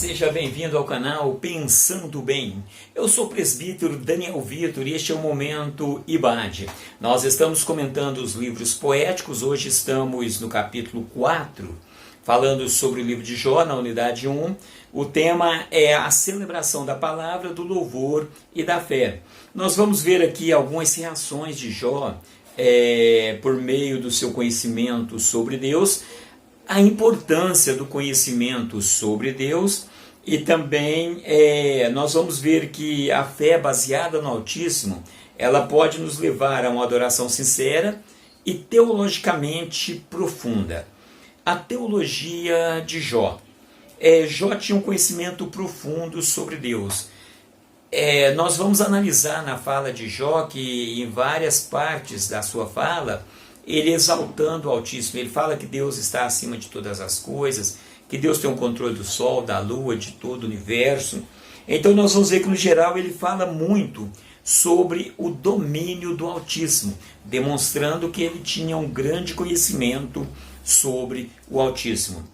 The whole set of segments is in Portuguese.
seja bem-vindo ao canal Pensando Bem. Eu sou o presbítero Daniel Vitor e este é o Momento IBAD. Nós estamos comentando os livros poéticos, hoje estamos no capítulo 4, falando sobre o livro de Jó, na unidade 1. O tema é a celebração da palavra, do louvor e da fé. Nós vamos ver aqui algumas reações de Jó por meio do seu conhecimento sobre Deus, a importância do conhecimento sobre Deus e também nós vamos ver que a fé baseada no Altíssimo, ela pode nos levar a uma adoração sincera e teologicamente profunda. A teologia de Jó. Jó tinha um conhecimento profundo sobre Deus. Nós vamos analisar na fala de Jó que em várias partes da sua fala, ele exaltando o Altíssimo, ele fala que Deus está acima de todas as coisas, que Deus tem o controle do sol, da lua, de todo o universo. Então nós vamos ver que no geral ele fala muito sobre o domínio do Altíssimo, demonstrando que ele tinha um grande conhecimento sobre o Altíssimo.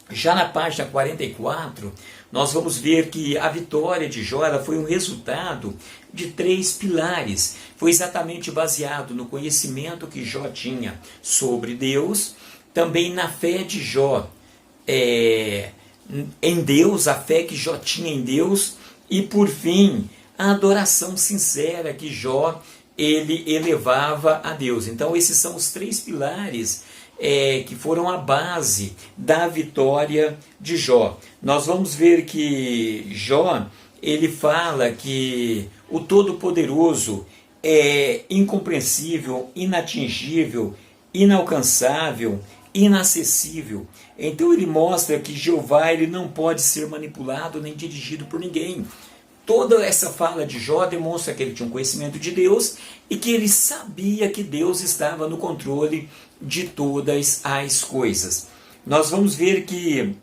Já na página 44, nós vamos ver que a vitória de Jó foi um resultado de 3 pilares. Foi exatamente baseado no conhecimento que Jó tinha sobre Deus, também na fé de Jó em Deus, a fé que Jó tinha em Deus, e por fim, a adoração sincera que Jó ele elevava a Deus. Então esses são os 3 pilares que foram a base da vitória de Jó. Nós vamos ver que Jó, ele fala que o Todo-Poderoso é incompreensível, inatingível, inalcançável, inacessível. Então ele mostra que Jeová ele não pode ser manipulado nem dirigido por ninguém. Toda essa fala de Jó demonstra que ele tinha um conhecimento de Deus e que ele sabia que Deus estava no controle de todas as coisas. Nós vamos ver que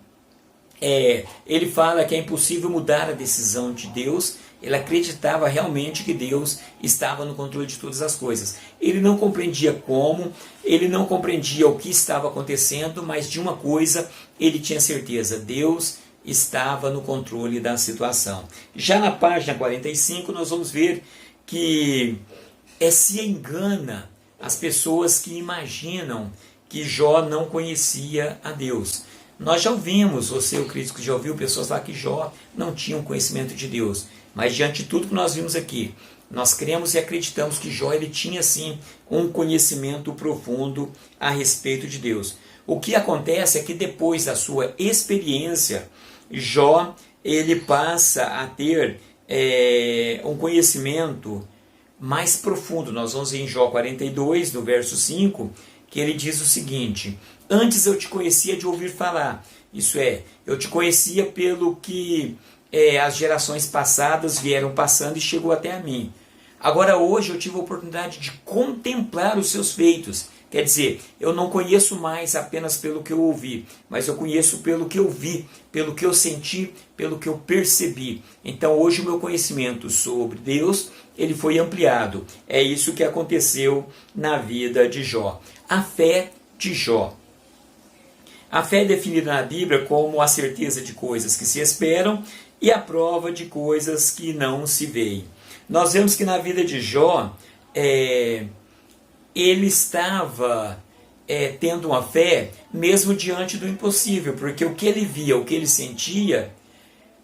ele fala que é impossível mudar a decisão de Deus. Ele acreditava realmente que Deus estava no controle de todas as coisas. Ele não compreendia como, ele não compreendia o que estava acontecendo, mas de uma coisa ele tinha certeza: Deus estava no controle da situação. Já na página 45 nós vamos ver que se engana as pessoas que imaginam que Jó não conhecia a Deus. Nós já ouvimos, você o crítico já ouviu pessoas falar que Jó não tinha um conhecimento de Deus, mas diante de tudo que nós vimos aqui, nós cremos e acreditamos que Jó ele tinha sim um conhecimento profundo a respeito de Deus. O que acontece é que depois da sua experiência, Jó ele passa a ter um conhecimento mais profundo. Nós vamos ver em Jó 42, no verso 5, que ele diz o seguinte: antes eu te conhecia de ouvir falar, isso é, eu te conhecia pelo que as gerações passadas vieram passando e chegou até a mim. Agora hoje eu tive a oportunidade de contemplar os seus feitos. Quer dizer, eu não conheço mais apenas pelo que eu ouvi, mas eu conheço pelo que eu vi, pelo que eu senti, pelo que eu percebi. Então hoje o meu conhecimento sobre Deus, ele foi ampliado. É isso que aconteceu na vida de Jó. A fé de Jó. A fé é definida na Bíblia como a certeza de coisas que se esperam e a prova de coisas que não se veem. Nós vemos que na vida de Jó, ele estava tendo uma fé mesmo diante do impossível, porque o que ele via, o que ele sentia,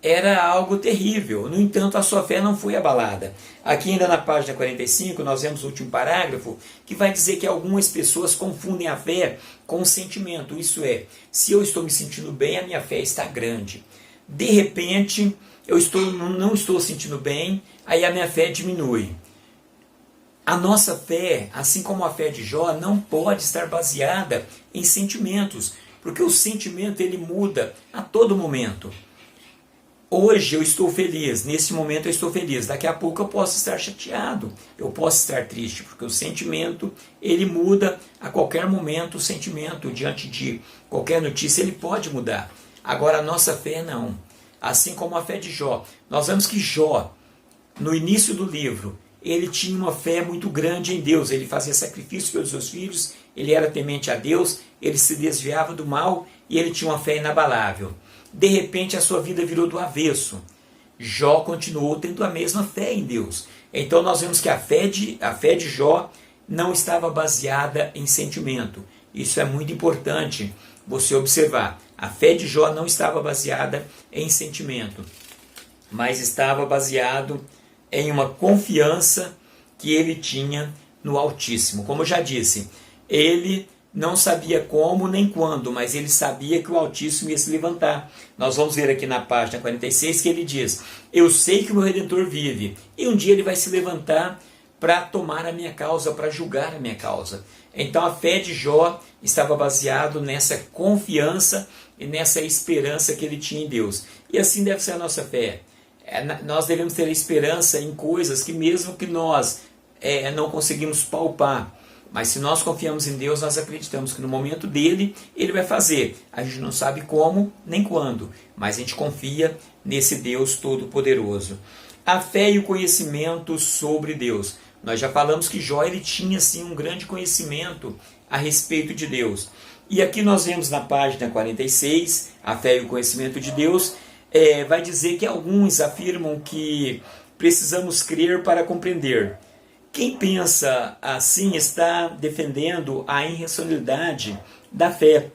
era algo terrível. No entanto, a sua fé não foi abalada. Aqui ainda na página 45, nós vemos o último parágrafo, que vai dizer que algumas pessoas confundem a fé com o sentimento. Isso é, se eu estou me sentindo bem, a minha fé está grande. De repente, eu não estou sentindo bem, aí a minha fé diminui. A nossa fé, assim como a fé de Jó, não pode estar baseada em sentimentos, porque o sentimento ele muda a todo momento. Hoje eu estou feliz, nesse momento eu estou feliz, daqui a pouco eu posso estar chateado, eu posso estar triste, porque o sentimento ele muda a qualquer momento. O sentimento diante de qualquer notícia ele pode mudar. Agora a nossa fé não, assim como a fé de Jó. Nós vemos que Jó, no início do livro, ele tinha uma fé muito grande em Deus, ele fazia sacrifício pelos seus filhos, ele era temente a Deus, ele se desviava do mal e ele tinha uma fé inabalável. de repente a sua vida virou do avesso. Jó continuou tendo a mesma fé em Deus. Então nós vemos que a fé de Jó não estava baseada em sentimento. Isso é muito importante você observar. A fé de Jó não estava baseada em sentimento, mas estava baseado em uma confiança que ele tinha no Altíssimo. Como eu já disse, ele não sabia como nem quando, mas ele sabia que o Altíssimo ia se levantar. Nós vamos ver aqui na página 46 que ele diz: eu sei que o meu Redentor vive, e um dia ele vai se levantar para tomar a minha causa, para julgar a minha causa. Então a fé de Jó estava baseada nessa confiança e nessa esperança que ele tinha em Deus. E assim deve ser a nossa fé. Nós devemos ter esperança em coisas que mesmo que nós não conseguimos palpar, mas se nós confiamos em Deus, nós acreditamos que no momento dele, ele vai fazer. A gente não sabe como nem quando, mas a gente confia nesse Deus Todo-Poderoso. A fé e o conhecimento sobre Deus. Nós já falamos que Jó ele tinha sim um grande conhecimento a respeito de Deus. E aqui nós vemos na página 46, a fé e o conhecimento de Deus, vai dizer que alguns afirmam que precisamos crer para compreender. Quem pensa assim está defendendo a irracionalidade da fé.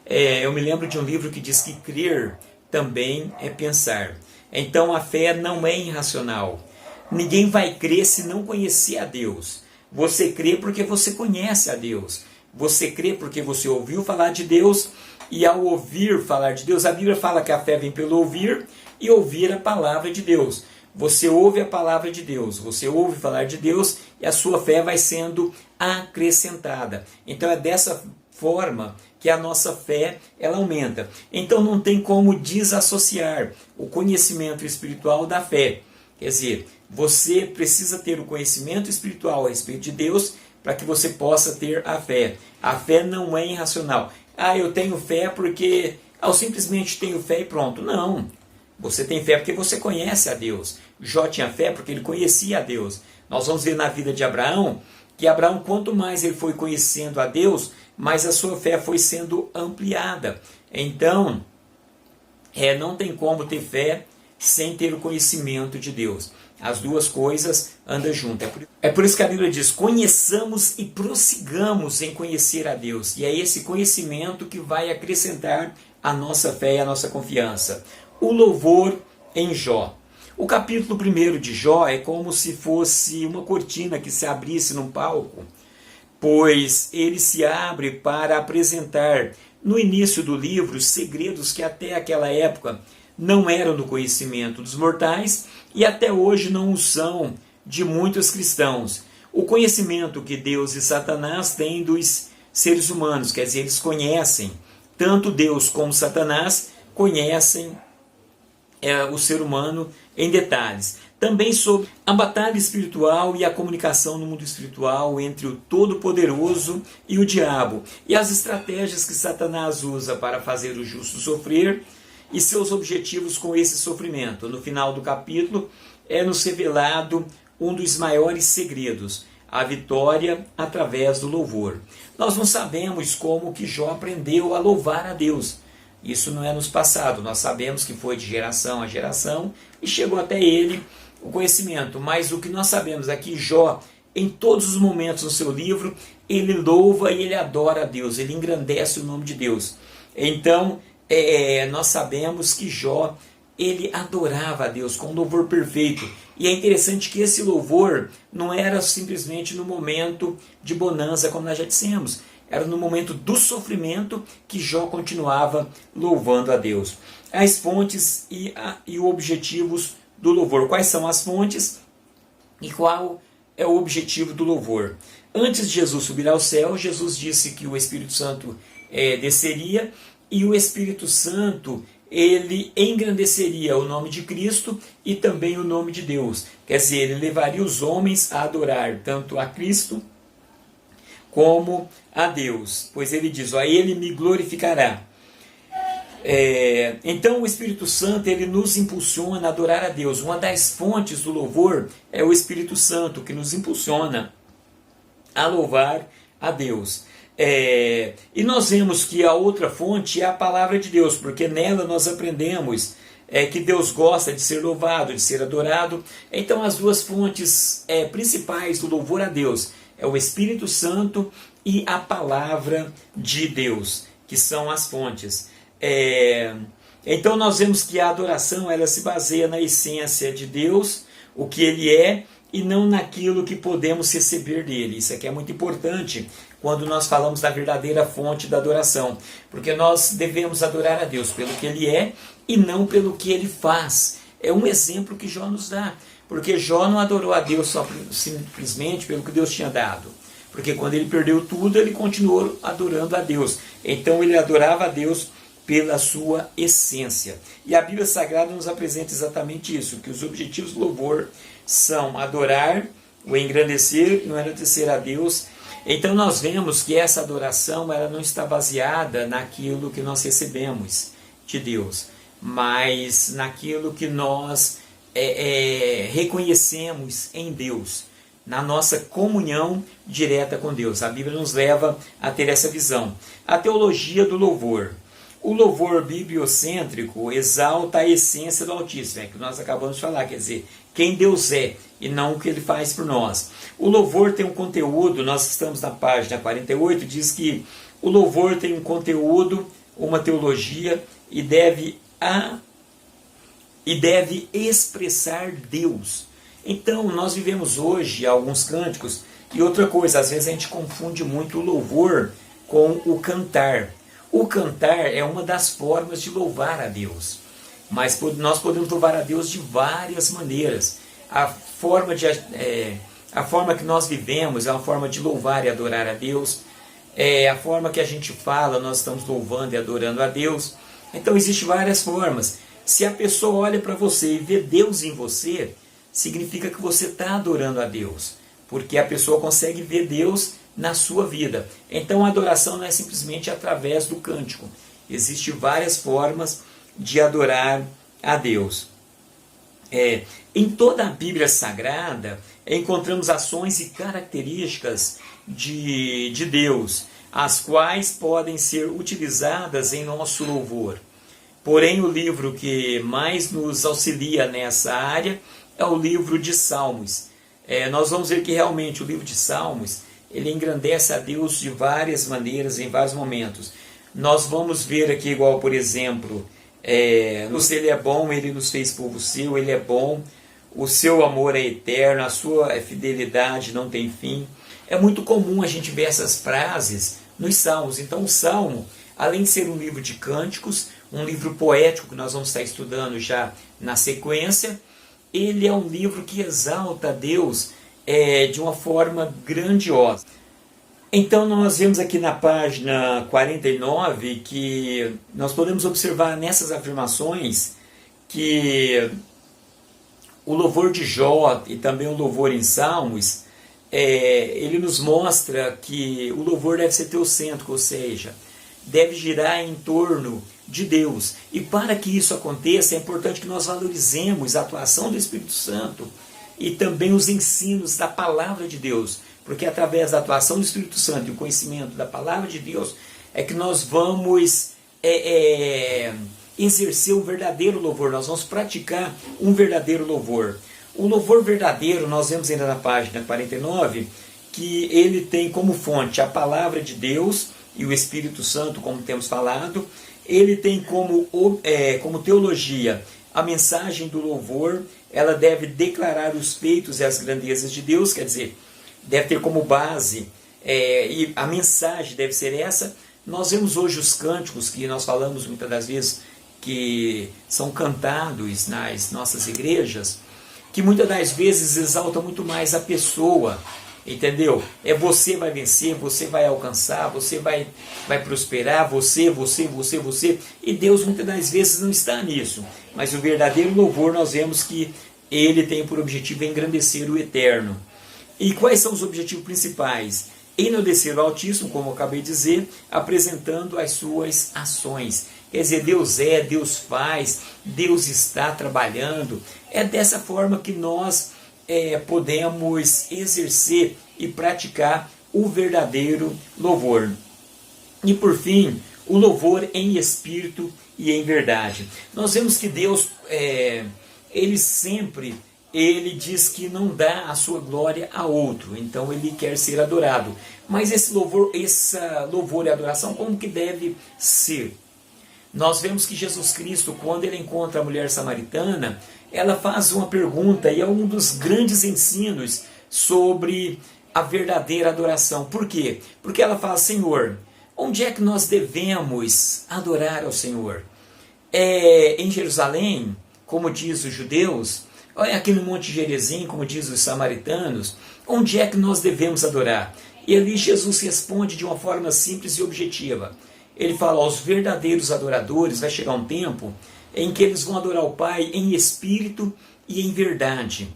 Eu me lembro de um livro que diz que crer também é pensar. Então a fé não é irracional. Ninguém vai crer se não conhecer a Deus. Você crê porque você conhece a Deus. Você crê porque você ouviu falar de Deus, e ao ouvir falar de Deus, a Bíblia fala que a fé vem pelo ouvir e ouvir a palavra de Deus. Você ouve a palavra de Deus, você ouve falar de Deus e a sua fé vai sendo acrescentada. Então é dessa forma que a nossa fé ela aumenta. Então não tem como desassociar o conhecimento espiritual da fé. Quer dizer, você precisa ter o conhecimento espiritual a respeito de Deus para que você possa ter a fé. A fé não é irracional. Eu tenho fé porque eu simplesmente tenho fé e pronto. Não. Você tem fé porque você conhece a Deus. Jó tinha fé porque ele conhecia a Deus. Nós vamos ver na vida de Abraão, que Abraão, quanto mais ele foi conhecendo a Deus, mais a sua fé foi sendo ampliada. Então, não tem como ter fé sem ter o conhecimento de Deus. As duas coisas andam juntas. É por isso que a Bíblia diz: conheçamos e prossigamos em conhecer a Deus. E é esse conhecimento que vai acrescentar a nossa fé e a nossa confiança. O louvor em Jó. O capítulo 1 de Jó é como se fosse uma cortina que se abrisse num palco, pois ele se abre para apresentar no início do livro segredos que até aquela época não eram do conhecimento dos mortais e até hoje não o são de muitos cristãos. O conhecimento que Deus e Satanás têm dos seres humanos, quer dizer, eles conhecem, tanto Deus como Satanás conhecem o ser humano em detalhes. Também sobre a batalha espiritual e a comunicação no mundo espiritual entre o Todo-Poderoso e o diabo, e as estratégias que Satanás usa para fazer o justo sofrer e seus objetivos com esse sofrimento. No final do capítulo é-nos revelado um dos maiores segredos, a vitória através do louvor. Nós não sabemos como que Jó aprendeu a louvar a Deus. Isso não é nos passado, nós sabemos que foi de geração a geração e chegou até ele o conhecimento. Mas o que nós sabemos é que Jó, em todos os momentos do seu livro, ele louva e ele adora a Deus, ele engrandece o nome de Deus. Então, nós sabemos que Jó, ele adorava a Deus com um louvor perfeito. E é interessante que esse louvor não era simplesmente no momento de bonança, como nós já dissemos. Era no momento do sofrimento que Jó continuava louvando a Deus. As fontes e os objetivos do louvor. Quais são as fontes e qual é o objetivo do louvor? Antes de Jesus subir ao céu, Jesus disse que o Espírito Santo desceria e o Espírito Santo ele engrandeceria o nome de Cristo e também o nome de Deus. Quer dizer, ele levaria os homens a adorar tanto a Cristo como a Deus, pois ele diz: ele me glorificará. Então o Espírito Santo ele nos impulsiona a adorar a Deus. Uma das fontes do louvor é o Espírito Santo, que nos impulsiona a louvar a Deus. E nós vemos que a outra fonte é a palavra de Deus, porque nela nós aprendemos que Deus gosta de ser louvado, de ser adorado. Então as duas fontes principais do louvor a Deus é o Espírito Santo e a palavra de Deus, que são as fontes. Então nós vemos que a adoração ela se baseia na essência de Deus, o que Ele é, e não naquilo que podemos receber dele. Isso aqui é muito importante quando nós falamos da verdadeira fonte da adoração, porque nós devemos adorar a Deus pelo que Ele é e não pelo que Ele faz. É um exemplo que Jó nos dá, porque Jó não adorou a Deus só simplesmente pelo que Deus tinha dado, porque quando ele perdeu tudo, ele continuou adorando a Deus. Então ele adorava a Deus pela sua essência. E a Bíblia Sagrada nos apresenta exatamente isso, que os objetivos do louvor são adorar, o engrandecer e o enaltecer a Deus. Então nós vemos que essa adoração ela não está baseada naquilo que nós recebemos de Deus, mas naquilo que nós reconhecemos em Deus, na nossa comunhão direta com Deus. A Bíblia nos leva a ter essa visão. A teologia do louvor. O louvor bibliocêntrico exalta a essência do Altíssimo, que nós acabamos de falar, quer dizer, quem Deus é e não o que Ele faz por nós. O louvor tem um conteúdo, nós estamos na página 48, diz que o louvor tem um conteúdo, uma teologia e deve expressar Deus. Então, nós vivemos hoje alguns cânticos, e outra coisa, às vezes a gente confunde muito o louvor com o cantar. O cantar é uma das formas de louvar a Deus, mas nós podemos louvar a Deus de várias maneiras. A forma que nós vivemos é uma forma de louvar e adorar a Deus. A forma que a gente fala, nós estamos louvando e adorando a Deus. Então existem várias formas. Se a pessoa olha para você e vê Deus em você, significa que você está adorando a Deus, porque a pessoa consegue ver Deus na sua vida. Então a adoração não é simplesmente através do cântico. Existem várias formas de adorar a Deus. Em toda a Bíblia Sagrada encontramos ações e características de Deus, as quais podem ser utilizadas em nosso louvor. Porém, o livro que mais nos auxilia nessa área é o livro de Salmos. Nós vamos ver que realmente o livro de Salmos ele engrandece a Deus de várias maneiras, em vários momentos. Nós vamos ver aqui, igual, por exemplo, Ele é bom, Ele nos fez povo seu, Ele é bom, o seu amor é eterno, a sua fidelidade não tem fim. É muito comum a gente ver essas frases nos Salmos. Então o Salmo, além de ser um livro de cânticos, um livro poético que nós vamos estar estudando já na sequência, ele é um livro que exalta a Deus de uma forma grandiosa. Então nós vemos aqui na página 49 que nós podemos observar nessas afirmações que o louvor de Jó e também o louvor em Salmos, ele nos mostra que o louvor deve ser teocêntrico, ou seja, deve girar em torno de Deus. E para que isso aconteça, é importante que nós valorizemos a atuação do Espírito Santo e também os ensinos da palavra de Deus, porque através da atuação do Espírito Santo e o conhecimento da palavra de Deus é que nós vamos exercer o verdadeiro louvor, nós vamos praticar um verdadeiro louvor. O louvor verdadeiro, nós vemos ainda na página 49, que ele tem como fonte a palavra de Deus e o Espírito Santo, como temos falado. Ele tem como teologia a mensagem do louvor, ela deve declarar os feitos e as grandezas de Deus, quer dizer, deve ter como base, e a mensagem deve ser essa. Nós vemos hoje os cânticos que nós falamos muitas das vezes, que são cantados nas nossas igrejas, que muitas das vezes exaltam muito mais a pessoa, entendeu? Você vai vencer, você vai alcançar, você vai prosperar, você, e Deus muitas das vezes não está nisso, mas o verdadeiro louvor nós vemos que ele tem por objetivo engrandecer o eterno. E quais são os objetivos principais? Enaltecer o Altíssimo, como eu acabei de dizer, apresentando as suas ações. Quer dizer, Deus faz, Deus está trabalhando. É dessa forma que nós podemos exercer e praticar o verdadeiro louvor. E por fim, o louvor em espírito e em verdade. Nós vemos que Deus, ele sempre, ele diz que não dá a sua glória a outro, então ele quer ser adorado. Mas esse louvor e adoração, como que deve ser? Nós vemos que Jesus Cristo, quando ele encontra a mulher samaritana, ela faz uma pergunta, e é um dos grandes ensinos sobre a verdadeira adoração. Por quê? Porque ela fala: Senhor, onde é que nós devemos adorar ao Senhor? É em Jerusalém, como diz os judeus? Ou é aqui no Monte Gerizim, como diz os samaritanos? Onde é que nós devemos adorar? E ali Jesus responde de uma forma simples e objetiva. Ele fala: aos verdadeiros adoradores vai chegar um tempo em que eles vão adorar o Pai em espírito e em verdade.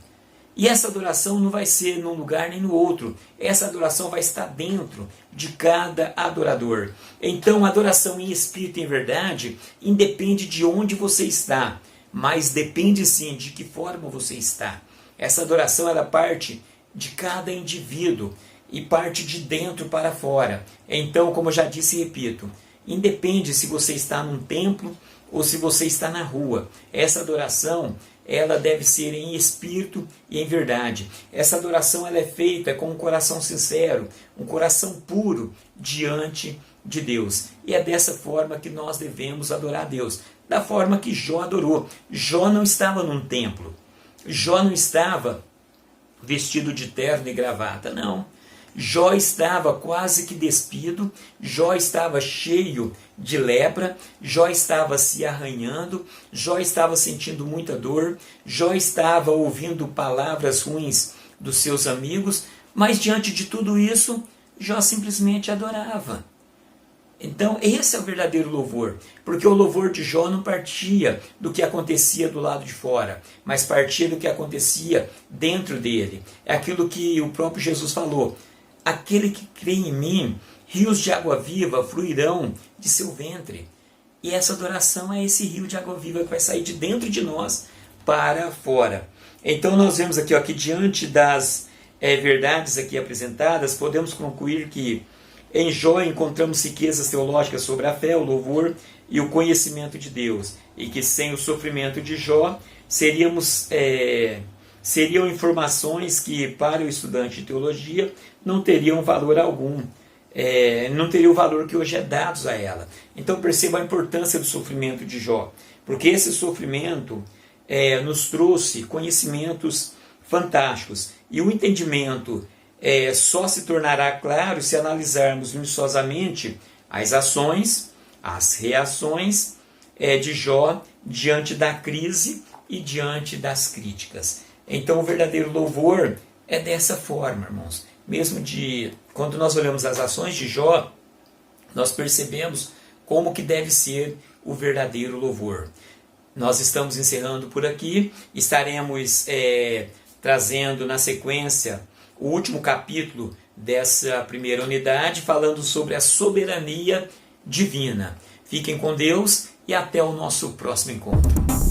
E essa adoração não vai ser num lugar nem no outro. Essa adoração vai estar dentro de cada adorador. Então, a adoração em espírito e em verdade independe de onde você está, mas depende sim de que forma você está. Essa adoração ela parte de cada indivíduo e parte de dentro para fora. Então, como eu já disse e repito, independe se você está num templo ou se você está na rua. Essa adoração ela deve ser em espírito e em verdade. Essa adoração ela é feita com um coração sincero, um coração puro diante de Deus. E é dessa forma que nós devemos adorar a Deus. Da forma que Jó adorou. Jó não estava num templo. Jó não estava vestido de terno e gravata, não. Jó estava quase que despido, Jó estava cheio de lepra, Jó estava se arranhando, Jó estava sentindo muita dor, Jó estava ouvindo palavras ruins dos seus amigos, mas diante de tudo isso, Jó simplesmente adorava. Então esse é o verdadeiro louvor, porque o louvor de Jó não partia do que acontecia do lado de fora, mas partia do que acontecia dentro dele. É aquilo que o próprio Jesus falou: aquele que crê em mim, rios de água viva fluirão de seu ventre. E essa adoração é esse rio de água viva que vai sair de dentro de nós para fora. Então nós vemos aqui, ó, que diante das verdades aqui apresentadas, podemos concluir que em Jó encontramos riquezas teológicas sobre a fé, o louvor e o conhecimento de Deus. E que sem o sofrimento de Jó seriam informações que para o estudante de teologia não teriam valor algum, não teria o valor que hoje é dado a ela. Então perceba a importância do sofrimento de Jó, porque esse sofrimento nos trouxe conhecimentos fantásticos, e o entendimento só se tornará claro se analisarmos minuciosamente as ações, as reações de Jó diante da crise e diante das críticas. Então o verdadeiro louvor é dessa forma, irmãos. Mesmo quando nós olhamos as ações de Jó, nós percebemos como que deve ser o verdadeiro louvor. Nós estamos encerrando por aqui, estaremos trazendo na sequência o último capítulo dessa primeira unidade, falando sobre a soberania divina. Fiquem com Deus e até o nosso próximo encontro.